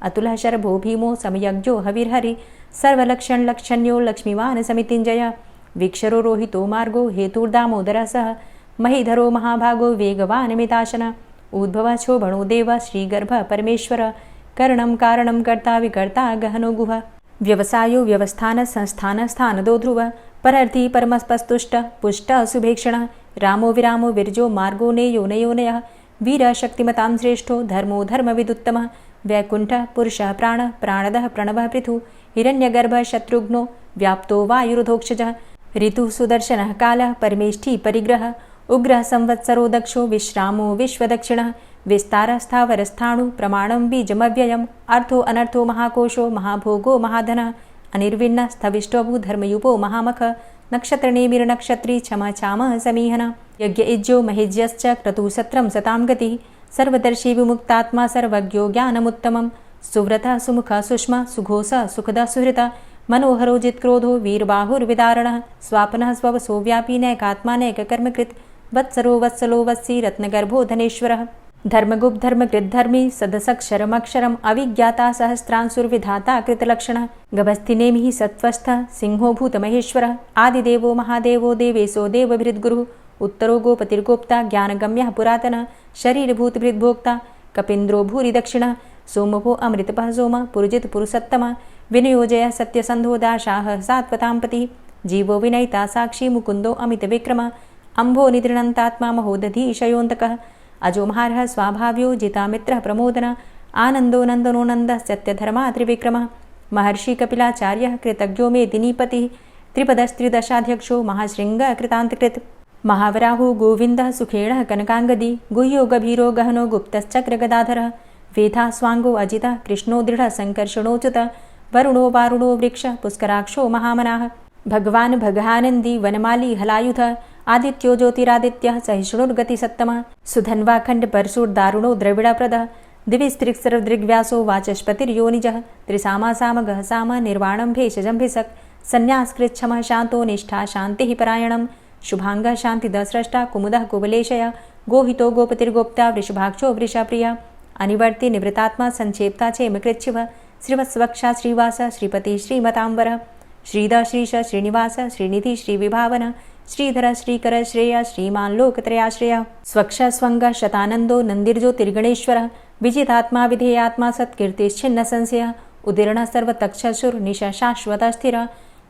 अतुलः शरभो भीमो समयज्ञो हविर्हरि सर्वलक्षणलक्षण्यो लक्ष्मीवान् समितिञ्जयः वीक्षरो रोहितो मार्गो हेतुर्दामोदरः सह महीधरो महाभागो वेगवान् मिताशनः उद्भवः क्षोभणो देव श्रीगर्भ परमेश्वर करणं कारणं कर्ता विकर्ता गहनो गुह व्यवसायो व्यवस्थान संस्थान स्थानदो ध्रुव परर्थी परमस्पस्तुष्ट पुष्ट शुभेक्षणः रामो विरामो विरजो मार्गो नेयो नयोनयः वीर शक्तिमतां श्रेष्ठो धर्मो धर्मविदुत्तमः वैकुण्ठः पुरुषः प्राणदः प्रणवः पृथु हिरण्यगर्भः शत्रुघ्नो व्याप्तो वायुरुधोक्षजः ऋतुः सुदर्शनः कालः परमेष्ठी परिग्रहः उग्रः संवत्सरो दक्षो विश्रामो विश्वदक्षिणः विस्तारः स्थावरस्थाणु प्रमाणं बीजमव्ययम् अर्थो अनर्थो महाकोशो महाभोगो महाधनः अनिर्विण्णः स्थविष्टोभू धर्मयुपो महामख नक्षत्रनेमिर्नक्षत्री क्षमः समीहनः यज्ञ इज्यो महेज्यश्च क्रतुसत्रं सतां गतिः सर्वदर्शी विमुक्तात्मा सर्वज्ञो ज्ञानमुत्तमं सुव्रतः सुमुखः सुष्मा सुघोषः सुखदः सुहृतः मनोहरो जित्क्रोधो वीरबाहुर्विदारणः स्वापनः स्ववसो व्यापी नैकात्मा नैककर्मकृत् वत्सरो वत्सलो वत्सी रत्नगर्भो धनेश्वरः धर्मगुप्त धर्मकृद्धर्मी सदसक्षरमक्षरम् अविज्ञाता सहस्रांशुर्विधाता कृतलक्षणः गभस्तिनेमिः सत्त्वस्थः सिंहो भूतमहेश्वरः आदिदेवो महादेवो देवेशो देवभृद्गुरुः उत्तरो गोपतिर्गोप्ता ज्ञानगम्यः पुरातनः शरीरभूतभृद्भोक्ता कपीन्द्रो भूरि दक्षिणः सोमभो अमृतपः सोम पुरुजित पुरुषोत्तमः विनयोजय सत्यसन्धो दाशाः सात्वताम्पतिः जीवो विनयिता साक्षी मुकुन्दो अमितविक्रमः अम्भो निद्रणन्तात्मा महोदधी शयोन्तकः अजो महारः स्वाभाव्यो जितामित्रः प्रमोदन आनंदो नंदनो नंदः सत्यधर्मा त्रिविक्रमः महर्षि कपिलाचार्यः कृतज्ञो मेदिनीपतिः त्रिपदस्त्रिदशाध्यक्षो महाशृंग कृतांतकृत महावराहो गोविंदः सुखेणः कनकांगदी गुह्यो गभीरो गहनो गुप्तश्चक्र गदाधरः वेधा स्वांगो अजितः कृष्णो दृढ संकर्षणोच्युत वरुणो वारुणो वृक्ष पुष्कराक्षो महामनाः भगवान् भगानंदी वनमाली हलायुध आदित्यो ज्योतिरादित्यः सहिष्णुर्गतिसत्तमः सुधन्वाखण्ड परशुर्दारुणो द्रविडप्रदः दिविस्त्रिक्सर्वदृग्व्यासो वाचस्पतिर्योनिजः त्रिसामासामगः साम निर्वाणं भेषजम्भिषक् संन्यासकृच्छमः शान्तो निष्ठा शान्तिः परायणं शुभांगः शान्तिदस्रष्टा कुमुदः कुवलेशय गोहितो गोपतिर्गोप्ता वृषभाक्षो वृषाप्रियः अनिवर्ति निवृतात्मा संक्षेप्ता चेमकृच्छिव श्रीवत्सवक्षा श्रीवास श्रीपति श्रीमतांबर श्रीद श्रीश श्रीनिवास श्रीनिधि श्रीविभावन श्रीधर श्रीकर श्रेय श्रीमान लोकत्रयाश्रय स्वक्ष स्वंग शतानंदो नंदिर्ज्योतिर्गणेश्वर विजितात्मा विधेयात्मा सत्कीर्तिश्छिन्न संशय उदीर्ण सर्वतक्षसुर निश शाश्वत स्थिर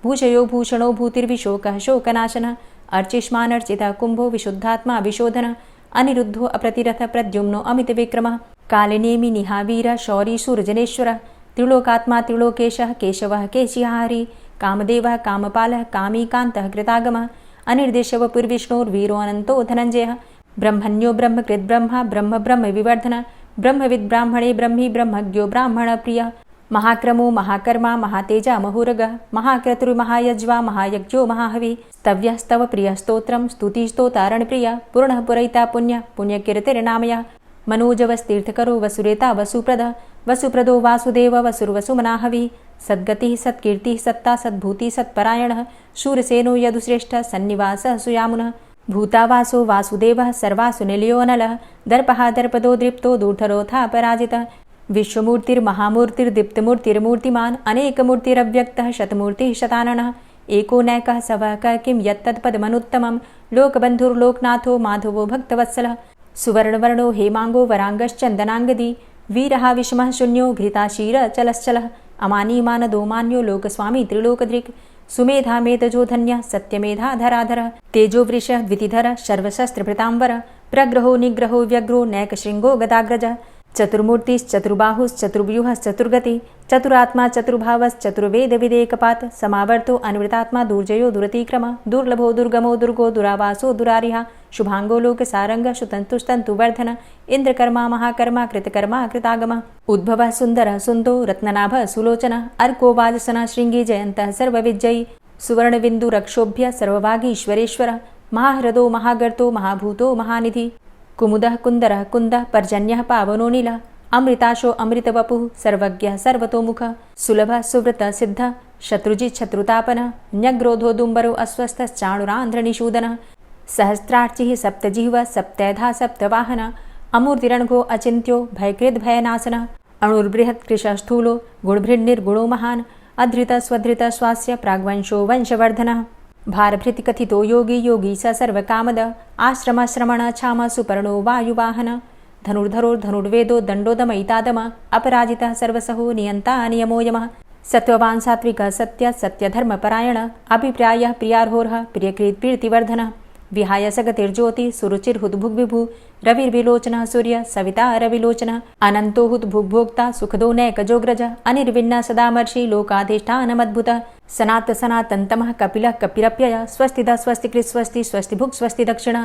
भूषयो भूषणो भूतिर्विशोकः शोकनाशन अर्चिष्मानर्चिता कुंभो विशुद्धात्मा विशोधन अनिरुद्धो अप्रतिरथ प्रद्युम्नो अमित विक्रमः कालिनेमि निहावीर शौरी सूर्जनेश्वर त्रिलोकात्मा त्रिलोकेशः केशवः केशिहारी कामदेवः कामपालः कामीकान्तः कृतागमः अनिर्देशव पुर्विष्णोर्वीरो अनन्तो धनञ्जयः ब्रह्मण्यो ब्रह्मकृद्ब्रह्मा ब्रह्म ब्रह्म विवर्धन ब्रह्मविद् ब्राह्मणे ब्रह्मी ब्रह्मज्ञो ब्राह्मण प्रियः महाक्रमो महाकर्मा महातेजा महुरगः महाक्रतुर्महायज्वा महायज्ञो महाहवि स्तव्यः स्तव प्रियः स्तोत्रं स्तुतिस्तोतारणप्रियः पूर्णः पुरैता पुण्य पुण्यकीर्तिर्नामयः मनोजवस्तीर्थकरो वसुरेता वसुप्रद वसुप्रदो वासुदेव वसुर्वसुमनाहवि सद्गतिः सत्कीर्तिः सत्ता सद्भूति सत्परायणः शूरसेनो यदुश्रेष्ठः सन्निवासः सुयामुनः भूतावासो वासुदेवः सर्वासु निलयोऽनलः दर्पः दर्पदो दृप्तो दूढरोथा पराजितः विश्वमूर्तिर्महामूर्तिर्दीप्तमूर्तिर्मूर्तिमान् अनेकमूर्तिरव्यक्तः शतमूर्तिः शताननः एको नैकः सवः किं यत्तत्पदमनुत्तमं लोकबन्धुर्लोकनाथो माधवो भक्तवत्सलः सुवर्णवर्णो हेमांगो वरांगश्चन्दनांगदी वीरः विषमः शून्यो घृताशीर चलश्चलः अमानीमानदो मान्यो लोकस्वामी त्रिलोकधृक् सुमेधा मेधजो धन्यः सत्यमेधा धराधरः तेजो वृषः द्वितिधरः सर्वशस्त्रभृतांबर प्रग्रहो निग्रहो व्यग्रो नैकशृङ्गो गदाग्रजः चतुर्मूर्तिश्चतुर्बाहुश्चतुर्व्यूहश्चतुर्गति चतुरात्मा चतुर्भावश्चतुर्वेदविदेकपात् समावर्तो अनिवृतात्मा दुर्जयो दुरतिक्रम दुर्लभो दुर्गमो दुर्गो दुरावासो दुरारिः शुभांगो लोकसारंग शुतन्तुस्तन्तुवर्धन इंद्रकर्मा महाकर्मा कृतकर्मा कृतागम उद्भवः सुन्दरः सुन्दो रत्ननाभः सुलोचनः अर्को वाजसनः शृङ्गी जयन्तः सर्वविजयी सुवर्णबिन्दुरक्षोभ्य सर्वभागीश्वरेश्वरः महाह्रदो महागर्तो महाभूतो महानिधि कुमुदः कुन्दरः कुन्दः पर्जन्यः पावनो नीलः अमृताशो अमृतवपुः सर्वज्ञः सर्वतोमुखः सुलभः सुव्रतः सिद्धः शत्रुजित् शत्रुतापनः न्यग्रोधो दुम्बरो अस्वस्थश्चाणुरान्ध्रनिषूदनः सहस्रार्चिः सप्तजिह्वः सप्तैधा सप्तवाहनः अमूर्तिरणघो अचिन्त्यो भयकृद्भयनाशनः अणुर्बृहत्कृशः स्थूलो गुणभृन्निर्गुणो महान् अधृतः स्वधृतः स्वास्य प्राग्वंशो वंशवर्धनः भारभृतिकथितो योगी योगी स सर्वकामद आश्रमश्रमण क्षाम सुपर्णो वायुवाहन धनुर्धरो धनुर्वेदो दण्डोदमयितादम अपराजितः सर्वसहो नियन्ता नियमो यमः सत्त्ववान् सात्विकः सत्य सत्यधर्मपरायण अभिप्रायः प्रियार्होरः प्रियकृत्प्रीतिवर्धनः विहाय सगतिर्ज्योति सुरुचिर्हुद्भुग्विभु रविर्विलोचनः सूर्य सविता रविलोचनः अनन्तो हुद्भुग्भोक्ता सुखदो नैकजोग्रज अनिर्विण्ण सदामर्षि लोकाधिष्ठानमद्भुतः सनात सनातन्तमः कपिलः कपिरप्यय स्वस्तिदा स्वस्तिकृत् स्वस्ति स्वस्तिभुक् स्वस्ति दक्षिण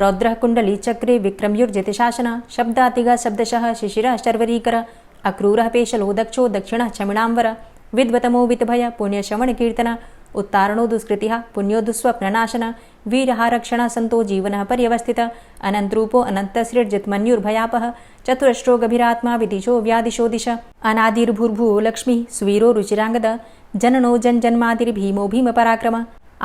रौद्रः कुण्डली चक्रे विक्रमयुर्जितशासन शब्दातिगः शब्दशः शिशिरः शर्वरीकर अक्रूरः पेशलो दक्षो दक्षिणः क्षमिणाम्बर विद्वतमो वितभय पुण्यश्रवणकीर्तन उत्तारणो दुष्कृतिः पुण्यो दुःस्वप्ननाशन वीरः रक्षण सन्तो जीवनः पर्यवस्थित अनन्तरूपो अनन्तसृर्जितमन्युर्भयापः चतुरष्ट्रो गभीरात्मा विदिशो व्यादिशो दिश अनादिर्भूर्भुवो लक्ष्मीः सुवीरो रुचिराङ्गद जननो जन्मादिर्भीमो भीमपराक्रम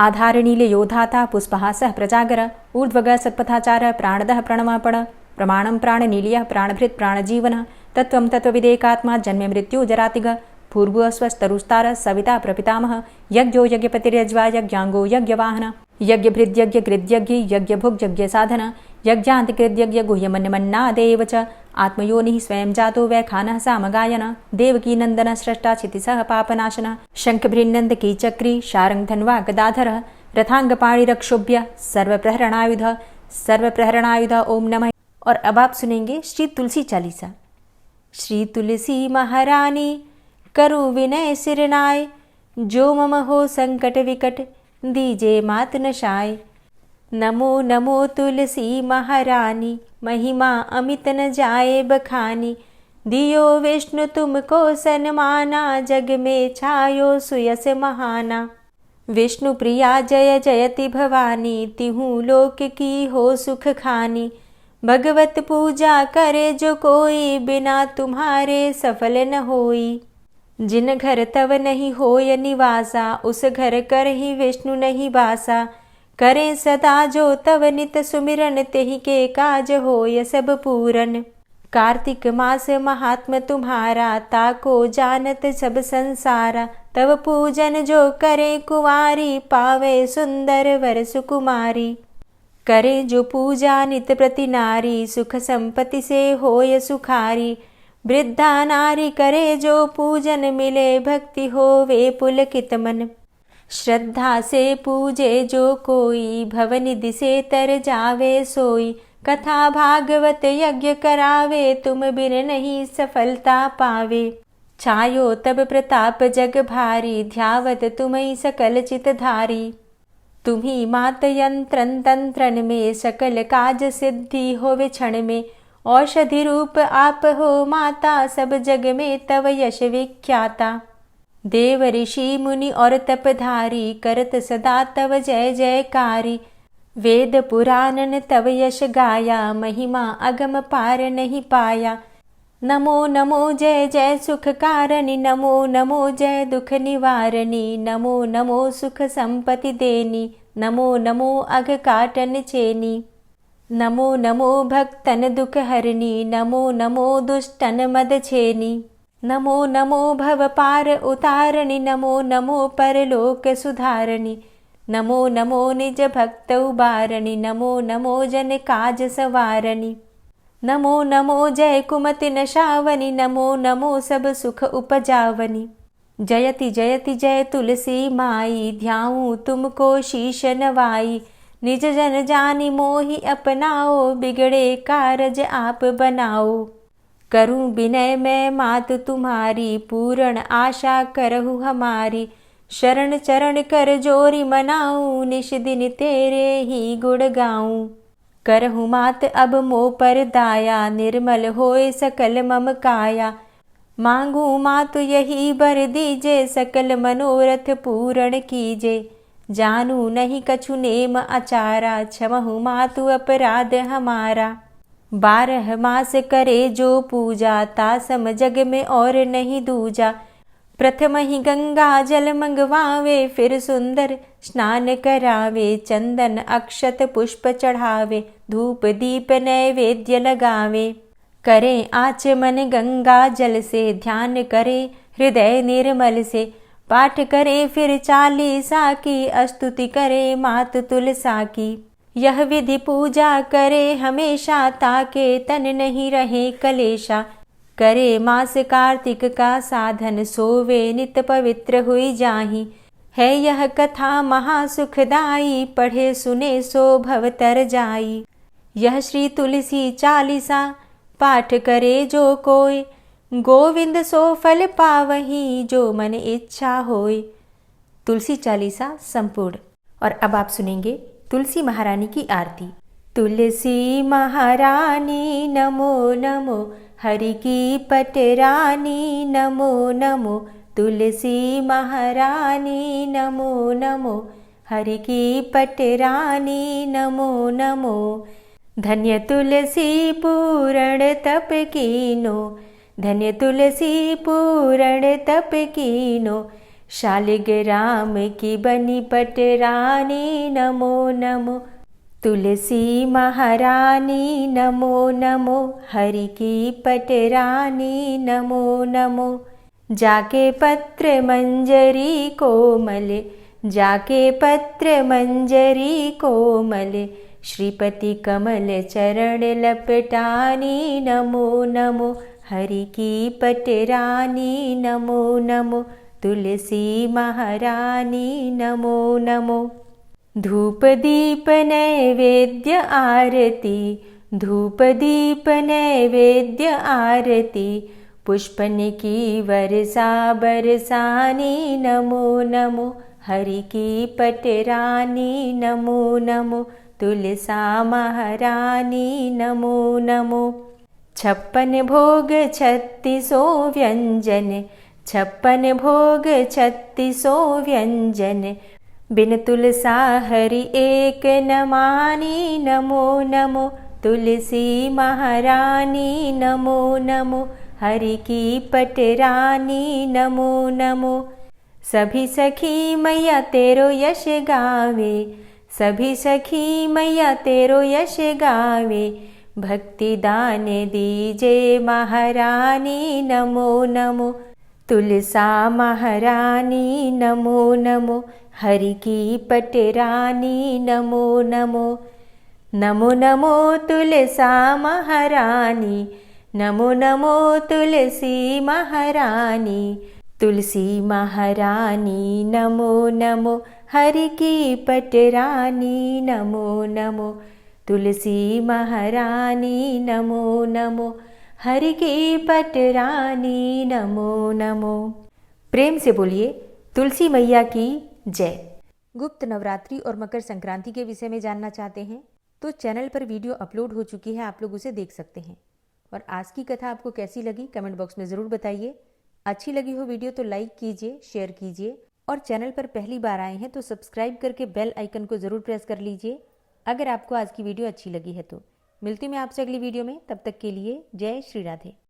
आधारनीलयोधाता पुष्पहासः प्रजागर ऊर्ध्वग सत्पथाचार प्राणदः प्रणमापण प्रमाणं प्राणनीलयः प्राणभृत् प्राणजीवनः तत्त्वं तत्त्वविदेकात्मा जन्म मृत्यु जरातिग पूर्वस्वस्तरुस्तार सविता प्रपितामह यज्ञो यज्ञपतिर्यज्वा यज्ञांगो यज्ञवाहन यज्ञभृद्यज्ञकृद्यज्ञ यज्ञभुग्यज्ञसाधन यज्ञान्तिकृद्यज्ञ गुह्यमन्यमन्नादेव च आत्मयोनिः स्वयं जातो वैखानः सामगायन देवकीनन्दन स्रष्टा क्षितिसः पापनाशन शङ्खभृन्नन्दकी चक्री शारङ्गधन्वा गदाधरः रथाङ्गपाणिरक्षोभ्य सर्वप्रहरणायुध ॐ नमः और अब आप सुनेंगे श्री तुलसी चालीसा। श्री तुलसी महारानी करु विनय सिरनाय, जो मम हो संकट विकट दीजे मात नशाय। नमो नमो तुलसी महारानी, महिमा अमित न जाए बखानी। दियो विष्णु तुमको सन्माना, जग में छायो सुयस महाना। विष्णु प्रिया जय जयति भवानी, तिहु लोक की हो सुख खानी। भगवत पूजा करे जो कोई, बिना तुम्हारे सफल न होई। जिन घर तव नहीं होय निवासा, उस घर कर ही विष्णु नहीं बासा। करें सदा जो तव नित सुमिरन, तेहि के काज होय सब पूरन। कार्तिक मास महात्म तुम्हारा, ताको जानत सब संसारा। तव पूजन जो करे कुंवारी, पावे सुंदर वर सुकुमारी। करे जो पूजा नित प्रति नारी, सुख संपत्ति से होय सुखारी। वृद्धा नारी करे जो पूजन, मिले भक्ति होवे पुलकित मन। श्रद्धा से पूजे जो कोई, भवनिधि से तर जावे सोई। कथा भागवत यज्ञ करावे, तुम बिन नहीं सफलता पावे। छायो तब प्रताप जग भारी, ध्यावत तुम्हि सकल चित धारी। तुम्ही मात यंत्रन तंत्रन में, सकल काज सिद्धि होवे क्षण में। औषधि रूप आप हो माता, सब जग में तव यश विख्याता। देव ऋषि मुनि और तपधारी, करत सदा तव जय जयकारी। वेद पुराणन तव यश गाया, महिमा अगम पार नहीं पाया। नमो नमो जय जय सुख कारणी, नमो नमो जय दुख निवारणी। नमो नमो सुख संपत्ति देनी, नमो नमो अघ काटन चेनी। नमो नमो भक्तन दुख हरणी, नमो नमो दुष्टन मद छेनी। नमो नमो भव पार उतारणी, नमो नमो परलोक सुधारणी। नमो नमो निज भक्त उबारणी, नमो नमो जन काज सवारणी। नमो नमो जय कुमति नशावनी, नमो नमो सब सुख उपजावनी। जयति जयति जय तुलसी माई, ध्याऊं तुमको शीश नवाई। निज जन जानी मोहि अपनाओ, बिगड़े कारज आप बनाओ। करूं विनय मैं मात तुम्हारी, पूर्ण आशा करहु हमारी। शरण चरण कर जोरी मनाऊं, निश दिन तेरे ही गुण गाऊं। करहु मात अब मोह पर दाया, निर्मल होए सकल मम काया। मांगू मातु यही बर दीजे, सकल मनोरथ पूर्ण कीजे। जानू नहीं कछु नेम आचारा, क्षमहु मातु अपराध हमारा। 12 मास करे जो पूजा, तासम जग में और नहीं दूजा। प्रथम ही गंगा जल मंगवावे, फिर सुंदर स्नान करावे। चंदन अक्षत पुष्प चढ़ावे, धूप दीप नैवेद्य लगावे। करें आचमन गंगा जल से, ध्यान करे हृदय निर्मल से। पाठ करे फिर चालीसा की, स्तुति करे मात तुलसा की। यह विधि पूजा करे हमेशा, ताके तन नहीं रहे कलेशा। करे मास कार्तिक का साधन, सोवे नित पवित्र हुई जाहि। है यह कथा महासुखदाई, पढ़े सुने सो भव तर जाई। यह श्री तुलसी चालीसा, पाठ करे जो कोय। गोविंद सो फल पावही, जो मन इच्छा होय। तुलसी चालीसा संपूर्ण। और अब आप सुनेंगे तुलसी महारानी की आरती। तुलसी महारानी नमो नमो, हरि की पटरानी नमो नमो। तुलसी महारानी नमो नमो, हरि की पटरानी नमो नमो। धन्य तुलसी पूर्ण तप कीनो, धन्य तुलसी पूर्ण तप कीनो। शालिग्राम की बनी पटरानी नमो नमो। तुलसी महारानी नमो नमो, हरि की पटरानी नमो नमो। जाके पत्र मंजरी कोमल, जाके पत्र मंजरी कोमल। श्रीपति कमल चरण लपटानी नमो नमो, हरि की पटरानी नमो नमो। तुलसी महारानी नमो नमो। धूप दीप नैवेद्य आरती, धूप दीप नैवेद्य आरती पुष्पन की वर्षा बरसानी नमो नमो हरि की पटरानी नमो नमो तुलसा महारानी नमो नमो 56 भोग 36 व्यंजन 56 भोग 36 व्यंजन बिन तुलसा हरि एक न मानी नमो नमो तुलसी महारानी नमो नमो हरि की पटरानी नमो नमो सभी सखी मैया तेरो यश गावे सभी सखी मैया तेरो यश गावे भक्ति दान दीजे महारानी नमो नमो तुलसा महारानी नमो नमो हरि की पटरानी नमो नमो नमो नमो तुलसा महारानी नमो नमो तुलसी महारानी तुलसी महारानी नमो नमो हरि की पटरानी नमो नमो तुलसी महारानी नमो नमो हरि की पटरानी नमो नमो। प्रेम से बोलिए तुलसी मैया की जय। गुप्त नवरात्रि और मकर संक्रांति के विषय में जानना चाहते हैं तो चैनल पर वीडियो अपलोड हो चुकी है, आप लोग उसे देख सकते हैं। और आज की कथा आपको कैसी लगी कमेंट बॉक्स में ज़रूर बताइए। अच्छी लगी हो वीडियो तो लाइक कीजिए, शेयर कीजिए और चैनल पर पहली बार आए हैं तो सब्सक्राइब करके बेल आइकन को ज़रूर प्रेस कर लीजिए अगर आपको आज की वीडियो अच्छी लगी है तो। मिलती मैं आपसे अगली वीडियो में, तब तक के लिए जय श्री राधे।